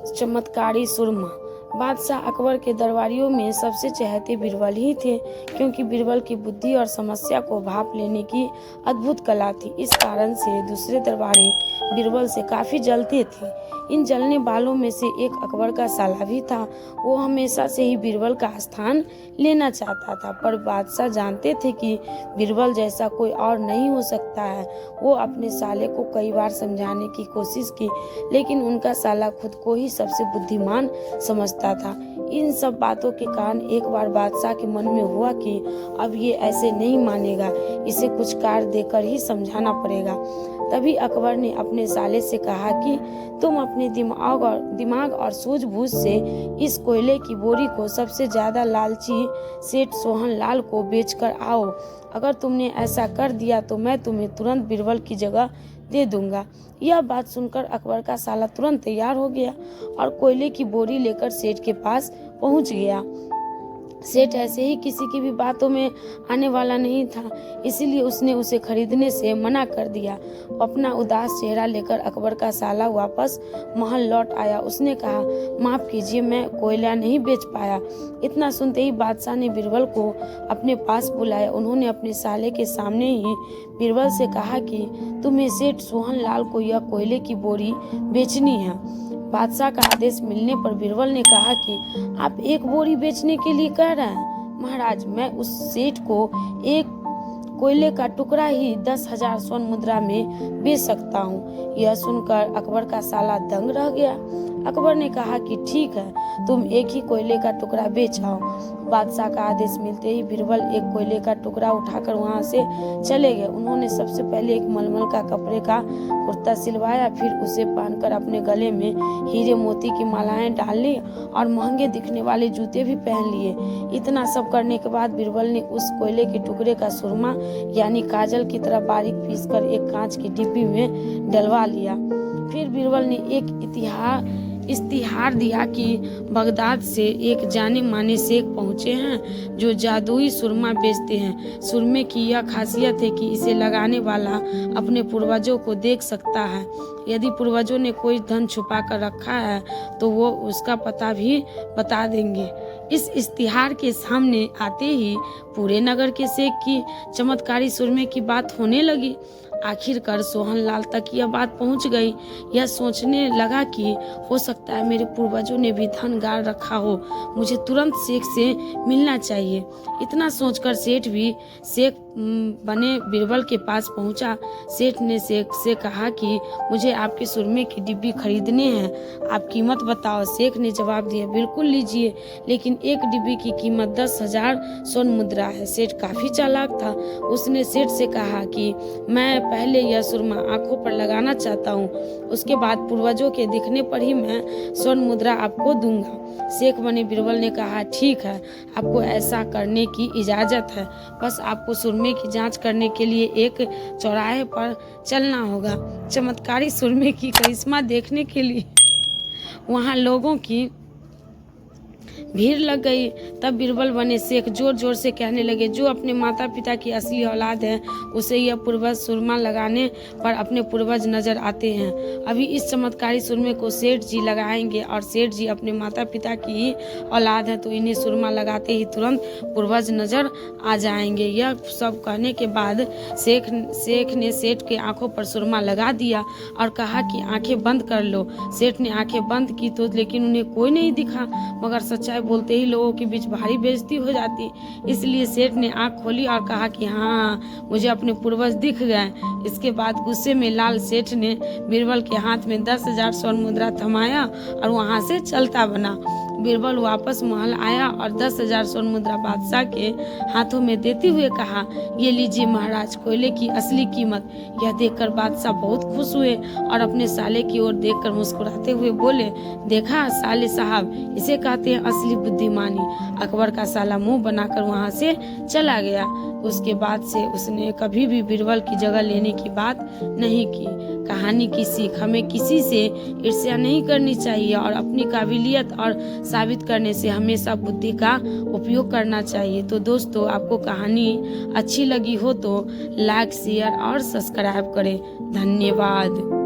चमत्कारी सुरमा। बादशाह अकबर के दरबारियों में सबसे चहेते बीरबल ही थे, क्योंकि बीरबल की बुद्धि और समस्या को भांप लेने की अद्भुत कला थी। इस कारण से दूसरे दरबारी बीरबल से काफ़ी जलते थे। इन जलने वालों में से एक अकबर का साला भी था। वो हमेशा से ही बीरबल का स्थान लेना चाहता था, पर बादशाह जानते थे कि बीरबल जैसा कोई और नहीं हो सकता है। वो अपने साले को कई बार समझाने की कोशिश की, लेकिन उनका साला खुद को ही सबसे बुद्धिमान समझता था। इन सब बातों के कारण एक बार बादशाह के मन में हुआ कि अब ये ऐसे नहीं मानेगा, इसे कुछ कार्य देकर ही समझाना पड़ेगा। तभी अकबर ने अपने साले से कहा कि तुम अपने दिमाग और सूझबूझ से इस कोयले की बोरी को सबसे ज्यादा लालची सेठ सोहन लाल को बेचकर आओ। अगर तुमने ऐसा कर दिया तो मैं तुम्हें तुरंत बीरबल की जगह दे दूंगा। यह बात सुनकर अकबर का साला तुरंत तैयार हो गया और कोयले की बोरी लेकर सेठ के पास पहुंच गया। सेठ ऐसे ही किसी की भी बातों में आने वाला नहीं था, इसीलिए उसने उसे खरीदने से मना कर दिया। अपना उदास चेहरा लेकर अकबर का साला वापस महल लौट आया। उसने कहा, माफ कीजिए, मैं कोयला नहीं बेच पाया। इतना सुनते ही बादशाह ने बीरबल को अपने पास बुलाया। उन्होंने अपने साले के सामने ही बीरबल से कहा कि तुम्हें सेठ सोहन लाल को यह कोयले की बोरी बेचनी है। बादशाह का आदेश मिलने पर बीरबल ने कहा कि आप एक बोरी बेचने के लिए कह रहे हैं? महाराज, मैं उस सेठ को एक कोयले का टुकड़ा ही 10,000 स्वर्ण मुद्रा में बेच सकता हूँ। यह सुनकर अकबर का साला दंग रह गया। अकबर ने कहा कि ठीक है, तुम एक ही कोयले का टुकड़ा बेच आओ। बादशाह का आदेश मिलते ही बीरबल एक कोयले का टुकड़ा उठाकर वहां से चले गए। उन्होंने सबसे पहले एक मलमल का कपड़े का कुर्ता सिलवाया, फिर उसे पहनकर अपने गले में हीरे मोती की मालाएं डाल ली और महंगे दिखने वाले जूते भी पहन लिए। इतना सब करने के बाद बीरबल ने उस कोयले के टुकड़े का सुरमा यानी काजल की तरह बारीक पीसकर एक कांच की डिब्बी में डलवा लिया। फिर बीरबल ने एक इश्तिहार दिया कि बगदाद से एक जाने माने शेख पहुंचे हैं जो जादुई सुरमा बेचते हैं। सुरमे की यह खासियत है कि इसे लगाने वाला अपने पूर्वजों को देख सकता है। यदि पूर्वजों ने कोई धन छुपा कर रखा है तो वो उसका पता भी बता देंगे। इस इश्तिहार के सामने आते ही पूरे नगर के शेख की चमत्कारी सुरमे की बात होने लगी। आखिरकार सोहन लाल तक यह बात पहुंच गई। यह सोचने लगा कि हो सकता है मेरे पूर्वजों ने भी धन गाड़ रखा हो, मुझे तुरंत शेख से मिलना चाहिए। इतना सोचकर शेख बने बीरबल के पास पहुंचा। सेठ ने शेख से कहा कि मुझे आपके सुरमे की डिब्बी खरीदने हैं, आप कीमत बताओ। शेख ने जवाब दिया, बिल्कुल लीजिए, लेकिन एक डिब्बी की कीमत 10,000 स्वर्ण मुद्रा है। सेठ काफी चालाक था। उसने सेठ से कहा कि मैं पहले यह सुरमा आंखों पर लगाना चाहता हूँ, उसके बाद पूर्वजों के दिखने पर ही मैं स्वर्ण मुद्रा आपको दूंगा। शेख बने बीरबल ने कहा, ठीक है, आपको ऐसा करने की इजाजत है, बस आपको सुरमे की जांच करने के लिए एक चौराहे पर चलना होगा। चमत्कारी सुरमे की करिश्मा देखने के लिए वहां लोगों की भीड़ लग गई। तब बीरबल बने शेख जोर जोर से कहने लगे, जो अपने माता पिता की असली औलाद है उसे यह पूर्वज सुरमा लगाने पर अपने पूर्वज नजर आते हैं। अभी इस चमत्कारी सुरमे को सेठ जी लगाएंगे और सेठ जी अपने माता पिता की ही औलाद है, तो इन्हें सुरमा लगाते ही तुरंत पूर्वज नजर आ जाएंगे। यह सब कहने के बाद शेख ने सेठ के आंखों पर सुरमा लगा दिया और कहा कि आंखें बंद कर लो। सेठ ने आंखें बंद की तो लेकिन उन्हें कोई नहीं दिखा, मगर सच्चाई बोलते ही लोगों के बीच भारी बेइज्जती हो जाती। इसलिए सेठ ने आंख खोली और कहा कि हाँ, मुझे अपने पूर्वज दिख गए। इसके बाद गुस्से में लाल सेठ ने बीरबल के हाथ में 10,000 स्वर्ण मुद्रा थमाया और वहां से चलता बना। बीरबल वापस महल आया और 10,000 स्वर्ण मुद्रा बादशाह के हाथों में देते हुए कहा, ये लीजिए महाराज, कोयले की असली कीमत। यह देखकर बादशाह बहुत खुश हुए और अपने साले की ओर देखकर मुस्कुराते हुए बोले, देखा साले साहब, इसे कहते हैं असली बुद्धिमानी। अकबर का साला मुंह बनाकर वहां से चला गया। उसके बाद से उसने कभी भी बीरबल की जगह लेने की बात नहीं की। कहानी की सीख, हमें किसी से ईर्ष्या नहीं करनी चाहिए और अपनी काबिलियत और साबित करने से हमेशा बुद्धि का उपयोग करना चाहिए। तो दोस्तों, आपको कहानी अच्छी लगी हो तो लाइक, शेयर और सब्सक्राइब करें। धन्यवाद।